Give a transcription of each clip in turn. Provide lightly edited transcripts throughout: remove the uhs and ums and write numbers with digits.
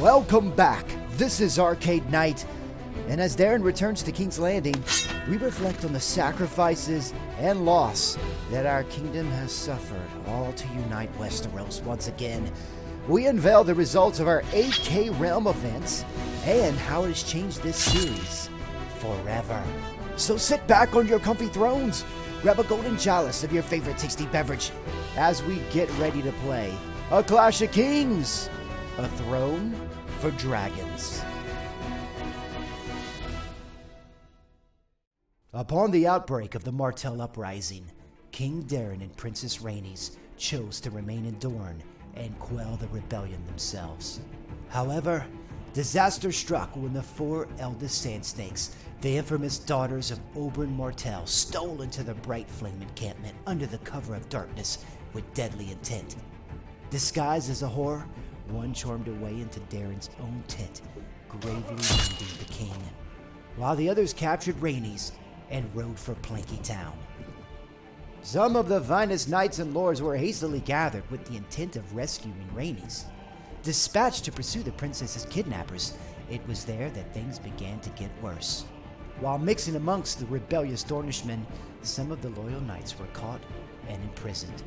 Welcome back. This is ArcadeKnight, and as Darren returns to King's Landing, we reflect on the sacrifices and loss that our kingdom has suffered, all to unite Westeros once again. We unveil the results of our 8K Realm events and how it has changed this series forever. So sit back on your comfy thrones, grab a golden chalice of your favorite tasty beverage as we get ready to play A Clash of Kings, a throne for dragons. Upon the outbreak of the Martell Uprising, King Darren and Princess Rhaenys chose to remain in Dorne and quell the rebellion themselves. However, disaster struck when the four eldest Sand Snakes, the infamous daughters of Oberyn Martell, stole into the Brightflame encampment under the cover of darkness with deadly intent. Disguised as a whore, one charmed away into Darren's own tent, gravely wounding the king, while the others captured Rhaenys and rode for Planky Town. Some of the finest knights and lords were hastily gathered with the intent of rescuing Rhaenys. Dispatched to pursue the princess's kidnappers, it was there that things began to get worse. While mixing amongst the rebellious Dornishmen, some of the loyal knights were caught and imprisoned.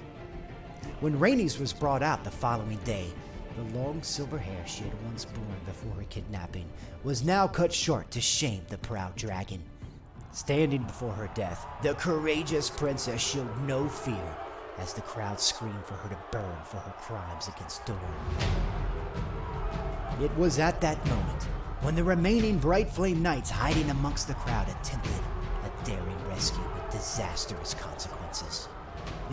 When Rhaenys was brought out the following day, the long silver hair she had once borne before her kidnapping was now cut short to shame the proud dragon. Standing before her death, the courageous princess showed no fear as the crowd screamed for her to burn for her crimes against Dorne. It was at that moment when the remaining Brightflame knights hiding amongst the crowd attempted a daring rescue with disastrous consequences.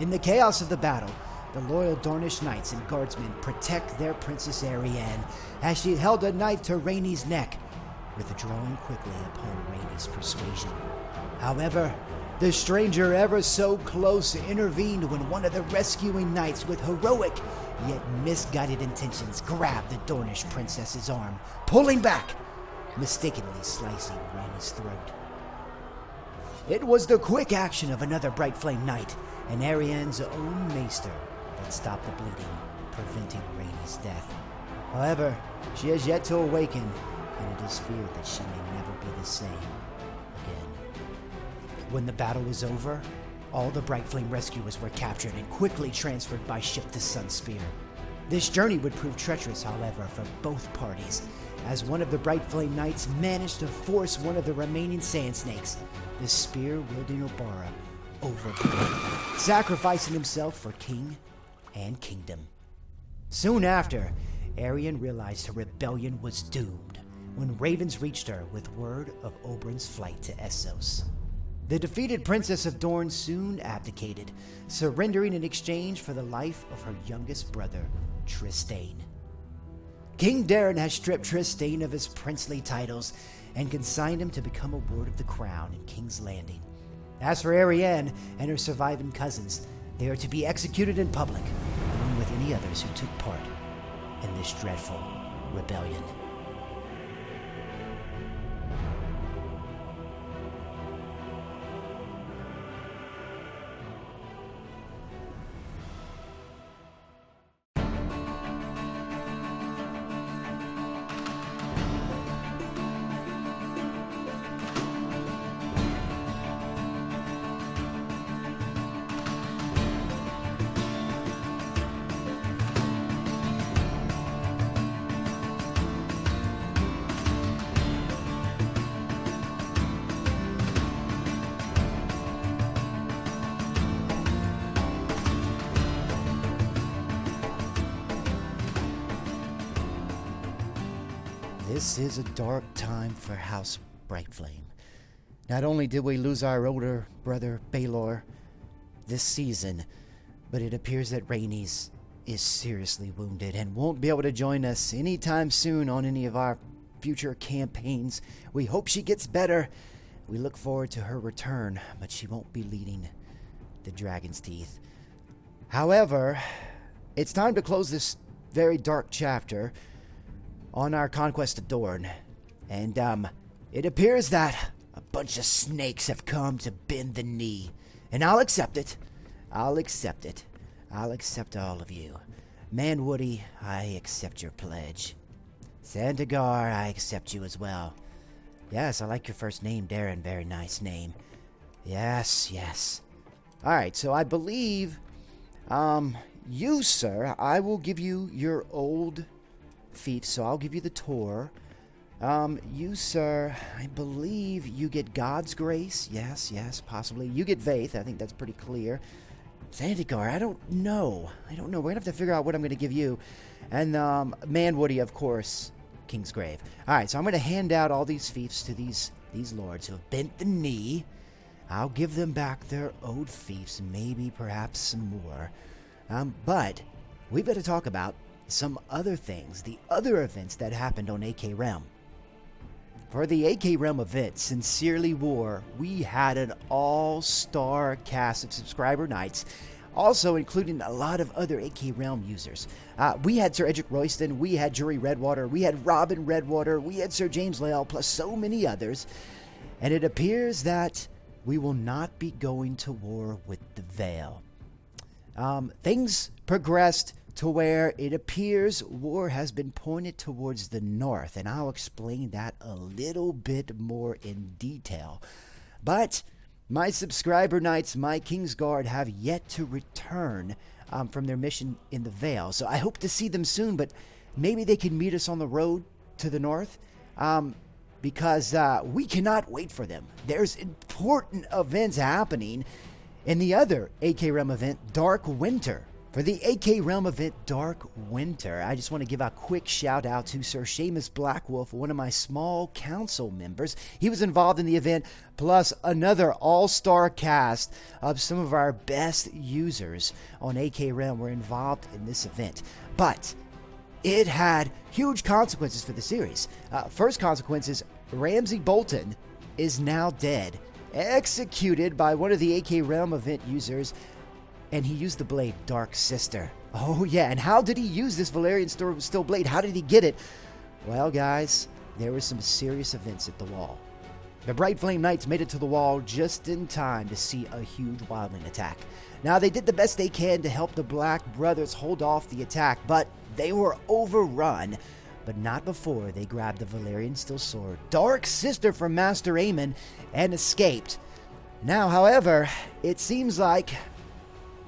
In the chaos of the battle, the loyal Dornish knights and guardsmen protect their Princess Arianne as she held a knife to Rhaenys' neck, withdrawing quickly upon Rhaenys' persuasion. However, the stranger ever so close intervened when one of the rescuing knights with heroic yet misguided intentions grabbed the Dornish princess's arm, pulling back, mistakenly slicing Rhaenys' throat. It was the quick action of another Brightflame knight and Arianne's own maester that stopped the bleeding, preventing Rhaenys' death. However, she has yet to awaken, and it is feared that she may never be the same again. When the battle was over, all the Brightflame rescuers were captured and quickly transferred by ship to Sunspear. This journey would prove treacherous, however, for both parties, as one of the Brightflame knights managed to force one of the remaining Sand Snakes, the spear-wielding Obara, overboard, sacrificing himself for king and kingdom. Soon after, Arianne realized her rebellion was doomed when ravens reached her with word of Oberyn's flight to Essos. The defeated Princess of Dorne soon abdicated, surrendering in exchange for the life of her youngest brother, Trystane. King Darren has stripped Trystane of his princely titles and consigned him to become a ward of the crown in King's Landing. As for Arianne and her surviving cousins, they are to be executed in public, along with any others who took part in this dreadful rebellion. This is a dark time for House Brightflame. Not only did we lose our older brother, Baelor, this season, but it appears that Rhaenys is seriously wounded and won't be able to join us anytime soon on any of our future campaigns. We hope she gets better. We look forward to her return, but she won't be leading the Dragon's Teeth. However, it's time to close this very dark chapter on our conquest of Dorne, and it appears that a bunch of snakes have come to bend the knee, and I'll accept it. I'll accept it. I'll accept all of you. Man Woody, I accept your pledge. Sandagar, I accept you as well. Yes, I like your first name, Darren. Very nice name. Yes, yes. Alright, so I believe, you, sir, I will give you your old fief, so I'll give you the Tor. You, sir, I believe you get God's Grace. Yes, yes, possibly. You get Vaith. I think that's pretty clear. Sandagar, I don't know. We're going to have to figure out what I'm going to give you. And, Manwoody, of course, Kingsgrave. Alright, so I'm going to hand out all these fiefs to these lords who have bent the knee. I'll give them back their owed fiefs, maybe, perhaps some more. But we've got to talk about some other things, the other events that happened on AK Realm. For the AK Realm event, Sincerely War, we had an all-star cast of subscriber knights, also including a lot of other AK Realm users. We had Sir Edric Royston, we had Jury Redwater, we had Robin Redwater, we had Sir James Lale, plus so many others. And it appears that we will not be going to war with the Vale. Things progressed to where it appears war has been pointed towards the north, and I'll explain that a little bit more in detail. But my subscriber knights, my Kingsguard, have yet to return from their mission in the Vale, so I hope to see them soon, but maybe they can meet us on the road to the north, because we cannot wait for them. There's important events happening in the other AK Realm event, Dark Winter. For the AK Realm event, Dark Winter, I just want to give a quick shout out to Sir Seamus Blackwolf, one of my small council members. He was involved in the event, plus another all-star cast of some of our best users on AK Realm were involved in this event. But it had huge consequences for the series. First consequences, Ramsay Bolton is now dead, executed by one of the AK Realm event users, and he used the blade Dark Sister. Oh yeah, and how did he use this Valyrian steel blade? How did he get it? Well, guys, there were some serious events at the wall. The Brightflame Knights made it to the wall just in time to see a huge wildling attack. Now, they did the best they can to help the Black Brothers hold off the attack, but they were overrun. But not before they grabbed the Valyrian steel sword, Dark Sister, from Master Aemon and escaped. Now, however, it seems like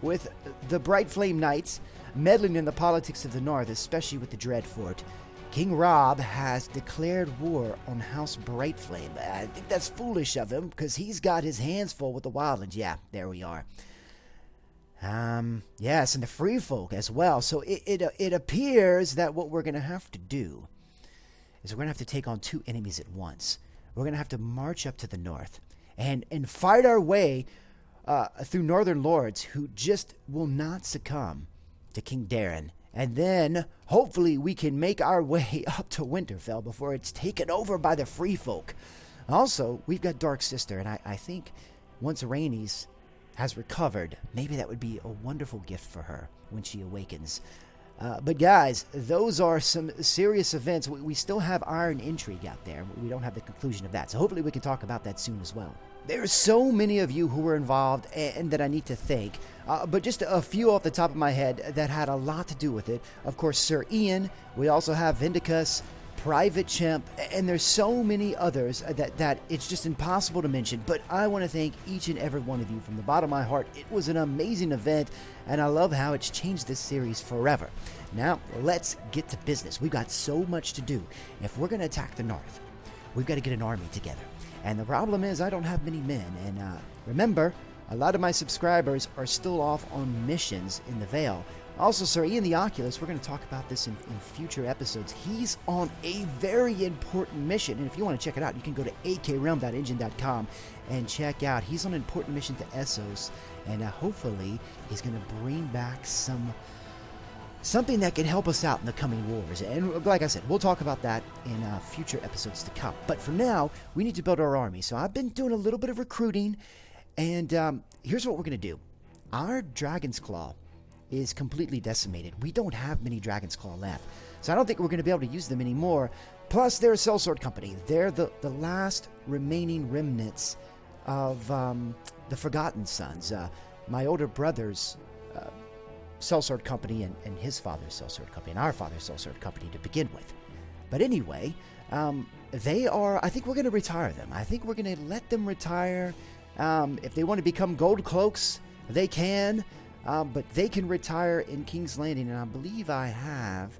with the Brightflame Knights meddling in the politics of the north, especially with the Dreadfort, King Robb has declared war on House Brightflame. I think that's foolish of him, because he's got his hands full with the wildlands. Yeah, there we are. Yes, and the free folk as well. So it appears that what we're going to have to do is we're going to have to take on two enemies at once. We're going to have to march up to the north and fight our way through northern lords who just will not succumb to King Darren. And then, hopefully, we can make our way up to Winterfell before it's taken over by the free folk. Also, we've got Dark Sister, and I think once Rhaenys has recovered, maybe that would be a wonderful gift for her when she awakens. But guys, those are some serious events. We still have Iron Intrigue out there. We don't have the conclusion of that, so hopefully we can talk about that soon as well. There are so many of you who were involved and that I need to thank, but just a few off the top of my head that had a lot to do with it. Of course, Sir Ian, we also have Vindicus, Private Chimp, and there's so many others that it's just impossible to mention, but I want to thank each and every one of you from the bottom of my heart. It was an amazing event, and I love how it's changed this series forever. Now, let's get to business. We've got so much to do. If we're going to attack the north, we've got to get an army together. And the problem is I don't have many men, and remember, a lot of my subscribers are still off on missions in the Vale. Also, Sir Ian the Oculus, we're going to talk about this in future episodes. He's on a very important mission, and if you want to check it out, you can go to akrealm.engine.com and check out. He's on an important mission to Essos, and hopefully he's going to bring back something that can help us out in the coming wars. And like I said, we'll talk about that in future episodes to come. But for now, we need to build our army. So I've been doing a little bit of recruiting, and here's what we're going to do. Our Dragon's Claw is completely decimated. We don't have many Dragon's Claw left, so I don't think we're going to be able to use them anymore. Plus, they're a sellsword company. They're the last remaining remnants of the Forgotten Sons. My older brother's sellsword company and his father's sellsword company and our father's sellsword company to begin with. But anyway, they are, I think we're going to retire them. I think we're going to let them retire. If they want to become gold cloaks, they can. But they can retire in King's Landing. And I believe I have...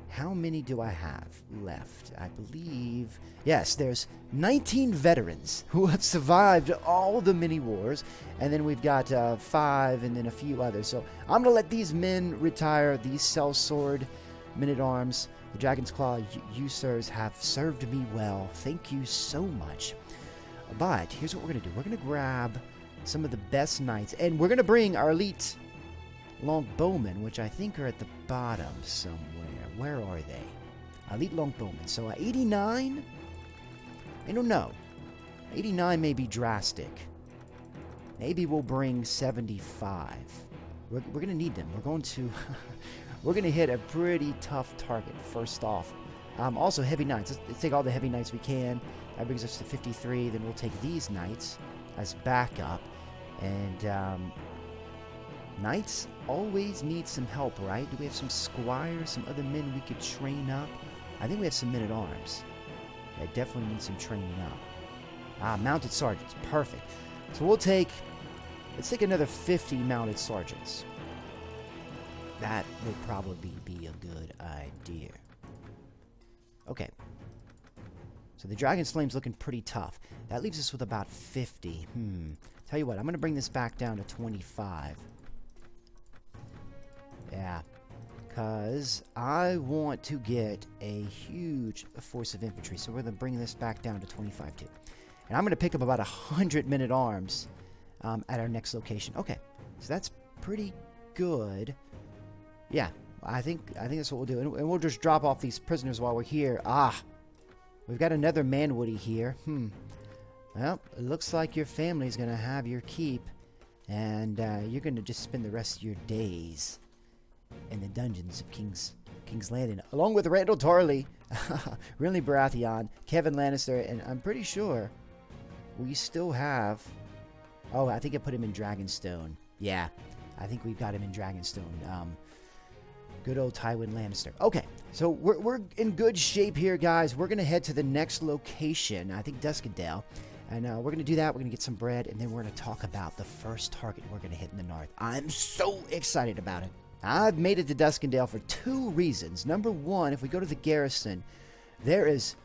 How many do I have left? I believe... Yes, there's 19 veterans who have survived all the mini wars. And then we've got 5 and then a few others. So I'm going to let these men retire. These sellsword men-at-arms. The Dragon's Claw, you sirs have served me well. Thank you so much. But here's what we're going to do. We're going to grab some of the best knights. And we're going to bring our elite longbowmen, which I think are at the bottom somewhere. Where are they? Elite longbowmen. So 89? I don't know. 89 may be drastic. Maybe we'll bring 75. We're going to need them. We're going to... we're going to hit a pretty tough target first off. Also, heavy knights. Let's take all the heavy knights we can. That brings us to 53. Then we'll take these knights as backup. And knights always need some help, right? Do we have some squires, some other men we could train up? I think we have some men-at-arms. That definitely need some training up. Mounted sergeants. Perfect. So we'll take... Let's take another 50 mounted sergeants. That would probably be a good idea. Okay. So the Dragon's Flame's looking pretty tough. That leaves us with about 50. Tell you what, I'm going to bring this back down to 25. Yeah. Because I want to get a huge force of infantry. So we're going to bring this back down to 25 too. And I'm going to pick up about 100 men-at-arms at our next location. Okay. So that's pretty good. Yeah. I think that's what we'll do. And we'll just drop off these prisoners while we're here. We've got another Manwoody here. Well, it looks like your family's going to have your keep. And you're going to just spend the rest of your days in the dungeons of King's Landing. Along with Randall Tarley, Renly Baratheon, Kevin Lannister, and I'm pretty sure we still have... Oh, I think I put him in Dragonstone. Yeah, I think we've got him in Dragonstone. Good old Tywin Lannister. Okay, so we're in good shape here, guys. We're going to head to the next location, I think Duskondale. And we're going to do that. We're going to get some bread, and then we're going to talk about the first target we're going to hit in the north. I'm so excited about it. I've made it to Duskondale for 2 reasons. Number 1, if we go to the garrison, there is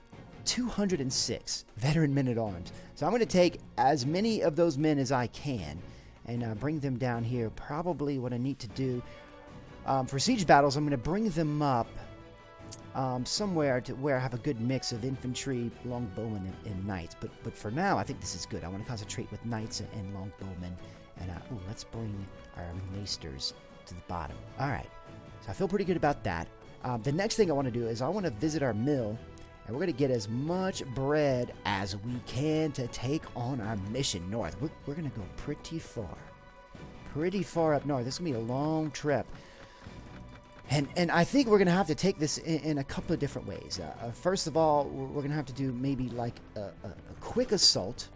206 veteran men-at-arms. So I'm going to take as many of those men as I can and bring them down here. Probably what I need to do for siege battles, I'm going to bring them up somewhere to where I have a good mix of infantry, longbowmen, and knights. But for now, I think this is good. I want to concentrate with knights and longbowmen. And let's bring our maesters to the bottom. All right. So I feel pretty good about that. The next thing I want to do is I want to visit our mill, and we're going to get as much bread as we can to take on our mission north. We're going to go pretty far up north. This is going to be a long trip. And I think we're going to have to take this in a couple of different ways. First of all, we're going to have to do maybe like a quick assault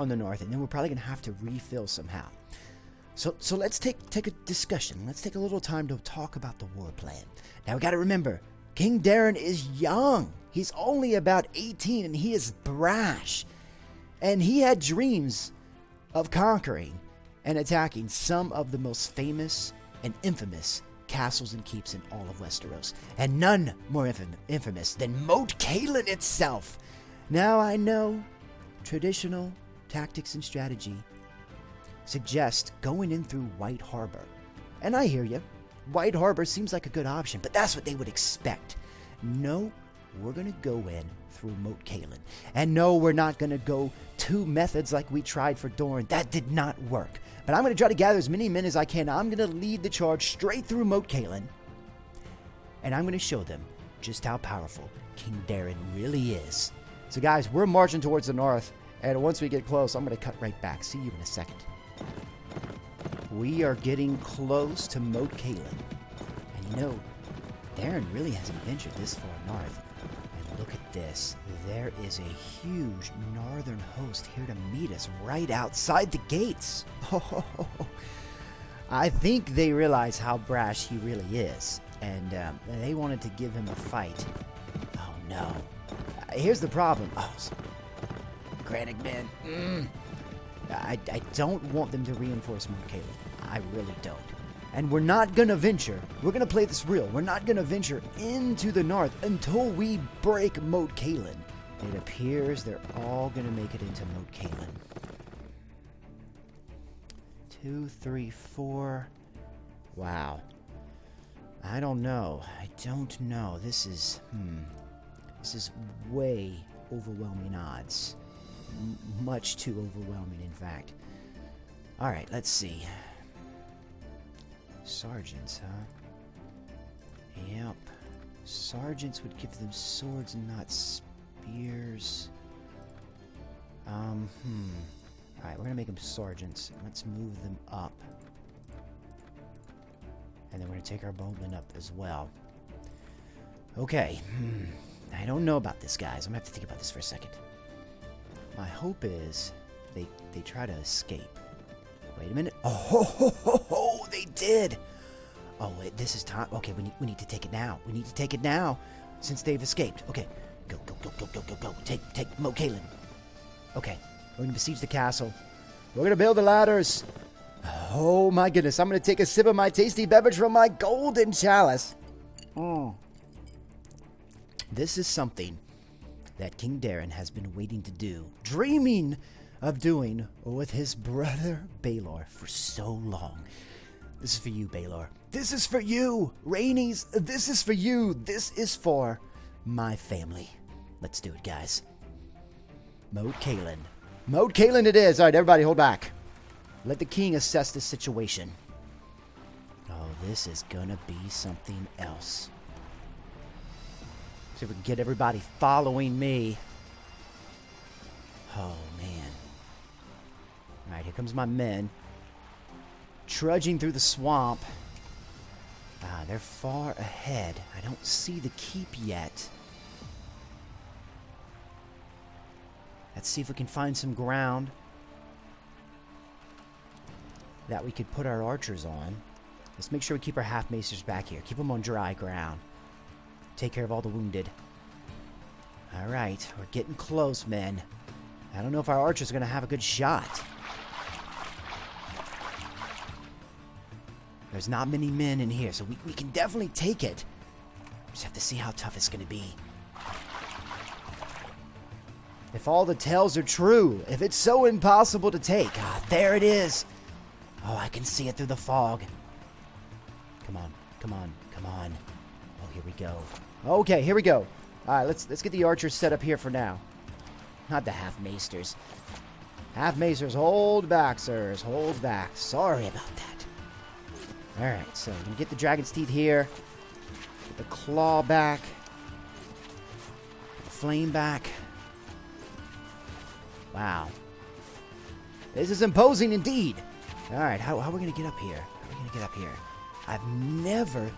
on the north, and then we're probably going to have to refill somehow. So let's take a discussion. Let's take a little time to talk about the war plan. Now, we got to remember, King Darren is young. He's only about 18, and he is brash. And he had dreams of conquering and attacking some of the most famous and infamous castles and keeps in all of Westeros, and none more infamous than Moat Cailin itself. Now, I know traditional tactics and strategy suggest going in through White Harbor, and I hear you. White Harbor seems like a good option, but that's what they would expect. No, we're going to go in through Moat Cailin, and no, we're not going to go 2 methods like we tried for Dorne. That did not work. But I'm going to try to gather as many men as I can. I'm going to lead the charge straight through Moat Cailin. And I'm going to show them just how powerful King Darren really is. So guys, we're marching towards the north. And once we get close, I'm going to cut right back. See you in a second. We are getting close to Moat Cailin. And you know, Darren really hasn't ventured this far north. And look at this. There is a huge northern host here to meet us right outside the gates. I think they realize how brash he really is, and they wanted to give him a fight. no. Here's the problem. Oh, Granite men. I don't want them to reinforce Moat Cailin. I really don't. And we're not going to venture. We're going to play this real. We're not going to venture into the north until we break Moat Cailin. It appears they're all going to make it into Moat Cailin. 2, 3, 4. Wow. I don't know. I don't know. This is way overwhelming odds. Much too overwhelming, in fact. All right, let's see. Sergeants, huh? Yep. Sergeants would give them swords and not spears. Alright, we're gonna make them sergeants. Let's move them up. And then we're gonna take our bowmen up as well. Okay. I don't know about this, guys. I'm gonna have to think about this for a second. My hope is they try to escape. Wait a minute. Oh, they did. Oh, wait, this is time. Okay, we need to take it now. We need to take it now, since they've escaped. Okay, go. Take Moat Cailin. Okay, we're gonna besiege the castle. We're gonna build the ladders. Oh my goodness! I'm gonna take a sip of my tasty beverage from my golden chalice. This is something that King Darren has been waiting to do, dreaming of doing with his brother Baelor for so long. This is for you, Baelor. This is for you, Rainies. This is for you. This is for my family. Let's do it, guys. Moat Cailin. Moat Cailin it is. All right, everybody hold back. Let the king assess this situation. Oh, this is gonna be something else. See if we can get everybody following me. Oh, man. All right, here comes my men. Trudging through the swamp. They're far ahead. I don't see the keep yet. Let's see if we can find some ground that we could put our archers on. Let's make sure we keep our half-macers back here. Keep them on dry ground. Take care of all the wounded. Alright, we're getting close, men. I don't know if our archers are going to have a good shot. There's not many men in here, so we can definitely take it. Just have to see how tough it's going to be. If all the tales are true, if it's so impossible to take. There it is. Oh, I can see it through the fog. Come on. Oh, here we go. Okay, here we go. All right, let's get the archers set up here for now. Not the half-macers. Half-macers, hold back, sirs. Hold back. Sorry about that. All right, so we're going to get the dragon's teeth here. Get the claw back. Get the flame back. Wow. This is imposing indeed. All right, how are we going to get up here? How are we going to get up here? I've never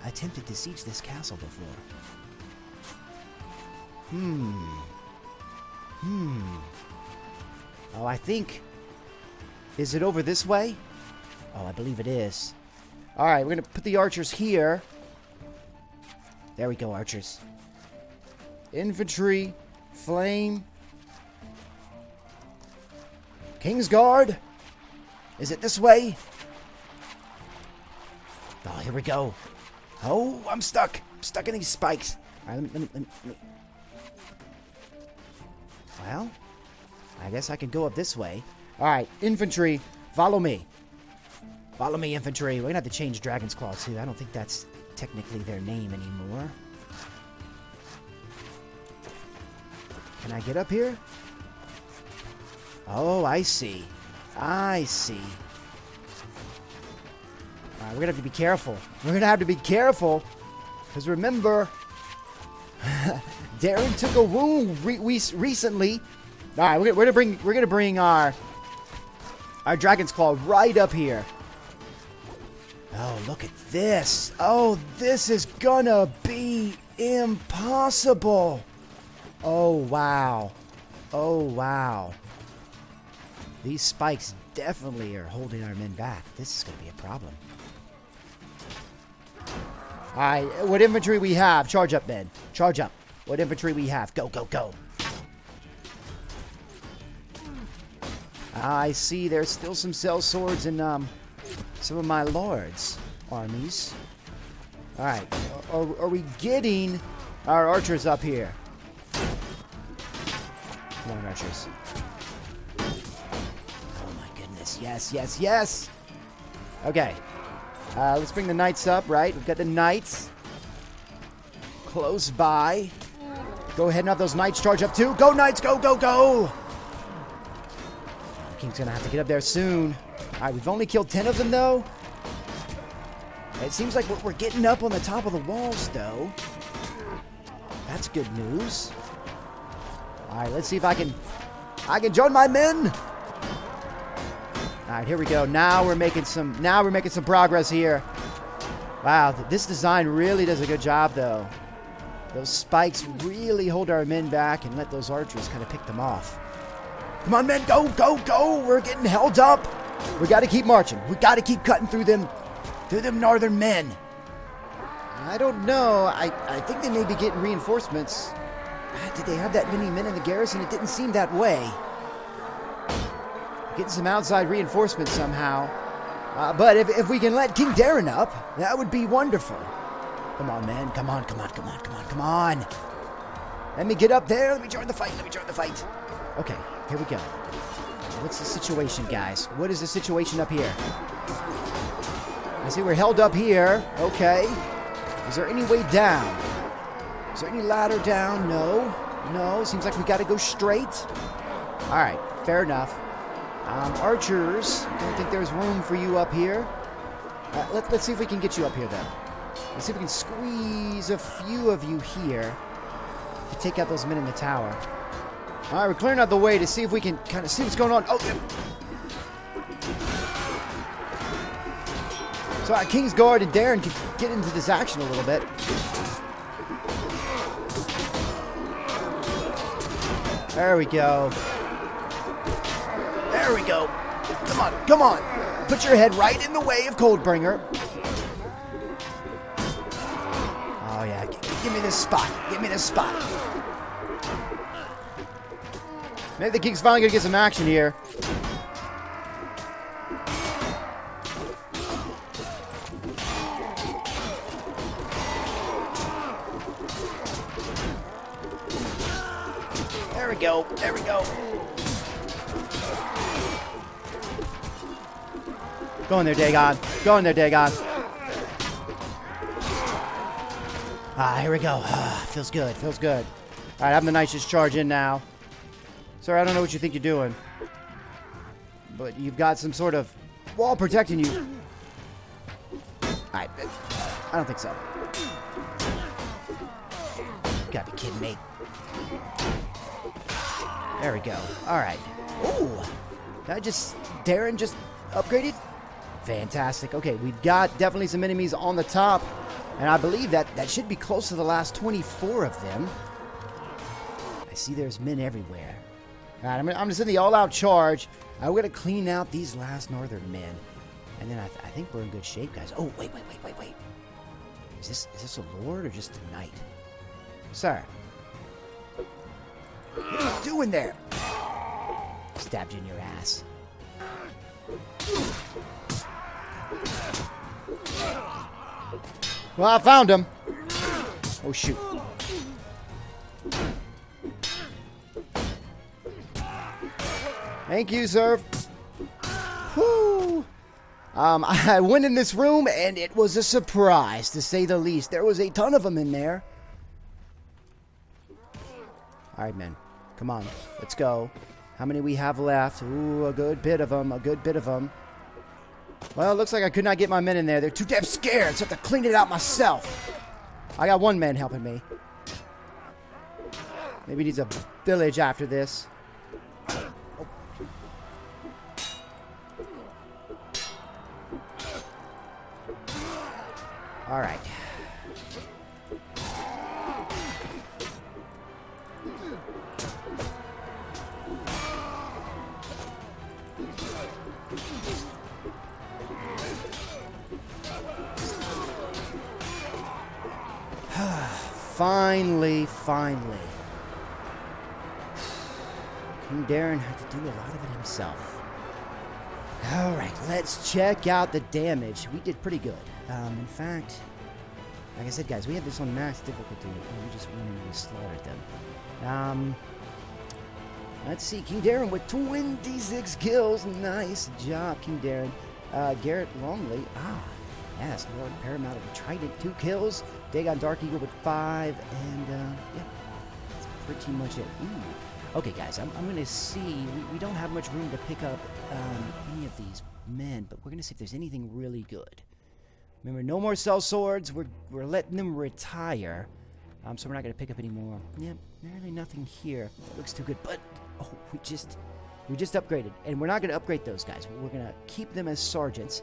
attempted to siege this castle before. Oh, I think... Is it over this way? Oh, I believe it is. Alright, we're going to put the archers here. There we go, archers. Infantry. Flame. Kingsguard. Is it this way? Oh, here we go. Oh, I'm stuck. I'm stuck in these spikes. Alright, let me. Well, I guess I can go up this way. Alright, infantry, follow me. Follow me, infantry. We're going to have to change Dragon's Claw, too. I don't think that's technically their name anymore. Can I get up here? Oh, I see. I see. Alright, we're going to have to be careful. We're going to have to be careful. Because remember... Darren took a wound recently. All right, we're gonna bring our Dragon's Claw right up here. Oh, look at this! Oh, this is gonna be impossible. Oh wow! Oh wow! These spikes definitely are holding our men back. This is gonna be a problem. All right, what infantry we have? Charge up, men. Charge up. what infantry we have. Go, go, go. I see there's still some cell swords in some of my lords' armies. Alright, are we getting our archers up here? Come on, archers. Oh my goodness, yes, yes, yes! Okay, let's bring the knights up, right? We've got the knights close by. Go ahead and have those knights charge up too. Go, knights, go, go, go! King's gonna have to get up there soon. Alright, we've only killed 10 of them, though. It seems like we're getting up on the top of the walls, though. That's good news. Alright, let's see if I can join my men. Alright, here we go. Now we're making some progress here. Wow, this design really does a good job, though. Those spikes really hold our men back and let those archers kind of pick them off. Come on, men, go, go, go! We're getting held up. We got to keep marching. We got to keep cutting through them northern men. I don't know. I think they may be getting reinforcements. Did they have that many men in the garrison? It didn't seem that way. Getting some outside reinforcements somehow. But if we can let King Darren up, that would be wonderful. Come on, man. Come on, come on, come on, come on, come on. Let me get up there. Let me join the fight. Let me join the fight. Okay, here we go. What's the situation, guys? What is the situation up here? I see we're held up here. Okay. Is there any way down? Is there any ladder down? No. No. Seems like we got to go straight. All right. Fair enough. Archers, I don't think there's room for you up here. Let's see if we can get you up here, then. Let's see if we can squeeze a few of you here to take out those men in the tower. All right, we're clearing out the way to see if we can kind of see what's going on. Oh, yeah. So our King's Guard and Darren can get into this action a little bit. There we go. There we go. Come on, come on. Put your head right in the way of Coldbringer. Oh, yeah. Give me this spot. Give me this spot. Maybe the King's finally going to get some action here. There we go. There we go. Go in there, Dagon. Go in there, Dagon. Here we go. Feels good. Feels good. All right, having the knights just charge in now. Sorry, I don't know what you think you're doing. But you've got some sort of wall protecting you. I don't think so. You gotta be kidding me. There we go. Alright. Ooh! Darren just upgraded? Fantastic. Okay, we've got definitely some enemies on the top. And I believe that should be close to the last 24 of them. I see there's men everywhere. Alright, I'm just in the all-out charge. I'm going to clean out these last northern men. And then I think we're in good shape, guys. Oh, wait. Is this a lord or just a knight? Sir. What are you doing there? Stabbed you in your ass. Well, I found him. Oh, shoot. Thank you, sir. Whew. I went in this room, and it was a surprise, to say the least. There was a ton of them in there. All right, men. Come on. Let's go. How many we have left? Ooh, a good bit of them. A good bit of them. Well, it looks like I could not get my men in there. They're too damn scared, so I have to clean it out myself. I got one man helping me. Maybe he needs a village after this. All right. Finally. King Darren had to do a lot of it himself. Alright, let's check out the damage. We did pretty good. In fact, like I said, guys, we had this on max difficulty, and we just went in and we slaughtered them. Let's see, King Darren with 26 kills. Nice job, King Darren. Garrett Longley, yes, Lord Paramount of the Trident, 2 kills. Dagon Dark Eagle with 5, and yeah, that's pretty much it. Ooh. Okay, guys, I'm going to see. We don't have much room to pick up any of these men, but we're going to see if there's anything really good. Remember, no more cell swords. We're letting them retire, so we're not going to pick up any more. Yep, really nothing here. That looks too good, but oh, we just upgraded, and we're not going to upgrade those guys. We're going to keep them as sergeants.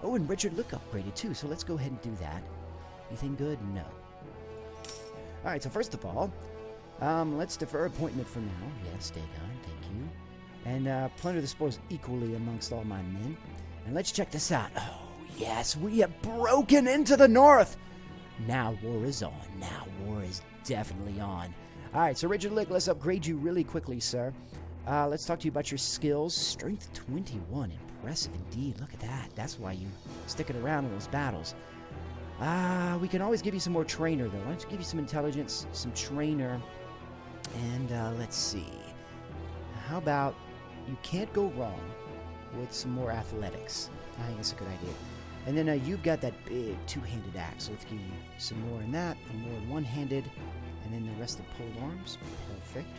Oh, and Richard Look upgraded too, so let's go ahead and do that. Anything good? No. All right, so first of all, let's defer appointment for now. Yes, Dagon, thank you. And plunder the spoils equally amongst all my men. And let's check this out. Oh, yes, we have broken into the north. Now war is on. Now war is definitely on. All right, so Richard Lick, let's upgrade you really quickly, sir. Let's talk to you about your skills. Strength 21. Impressive indeed. Look at that. That's why you sticking around in those battles. We can always give you some more trainer, though. Why don't you give you some intelligence, some trainer, and let's see. How about you can't go wrong with some more athletics. I think that's a good idea. And then you've got that big two-handed axe. So let's give you some more in that, and more one-handed, and then the rest of pole arms. Perfect.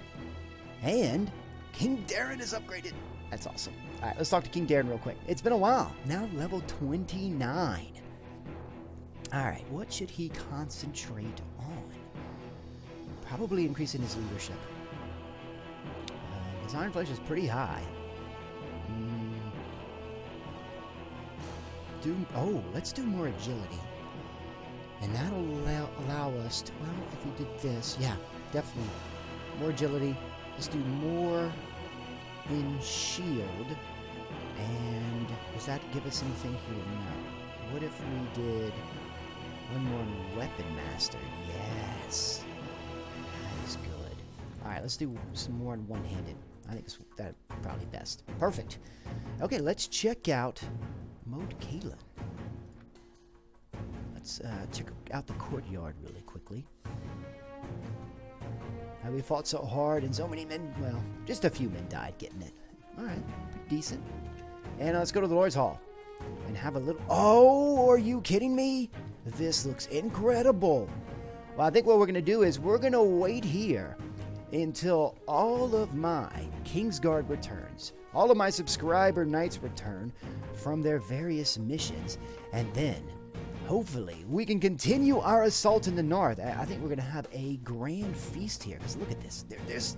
And King Darren is upgraded. That's awesome. All right, let's talk to King Darren real quick. It's been a while. Now level 29. All right, what should he concentrate on? Probably increasing his leadership. His Iron Flesh is pretty high. Let's do more agility. And that'll allow us to, well, if we did this, yeah, definitely. More agility. Let's do more in shield. And does that give us anything here? No. What if we did one more in weapon master? Yes. That is good. Alright, let's do some more in one-handed. I think that's probably best. Perfect. Okay, let's check out Moat Cailin. Let's check out the courtyard really quickly. We fought so hard and so many men, well, just a few men died getting it. Alright, pretty decent. And let's go to the Lord's Hall and have a little... Oh, are you kidding me? This looks incredible. Well, I think what we're going to do is we're going to wait here until all of my Kingsguard returns, all of my subscriber knights return from their various missions, and then hopefully we can continue our assault in the north. I think we're going to have a grand feast here, because look at this.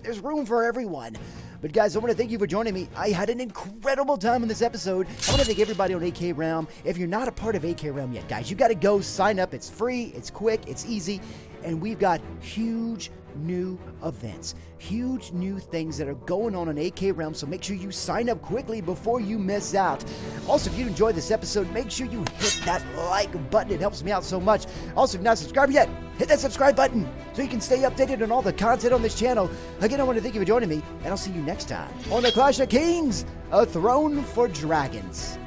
There's room for everyone. But guys, I want to thank you for joining me. I had an incredible time in this episode. I want to thank everybody on AK Realm. If you're not a part of AK Realm yet, guys, you got to go sign up. It's free, it's quick, it's easy, and we've got huge new events, huge new things that are going on in AK Realm, so make sure you sign up quickly before you miss out. Also, if you enjoyed this episode, make sure you hit that like button. It helps me out so much. Also, if you're not subscribed yet, hit that subscribe button so you can stay updated on all the content on this channel. Again, I want to thank you for joining me, and I'll see you next time on the Clash of Kings, a Throne for Dragons.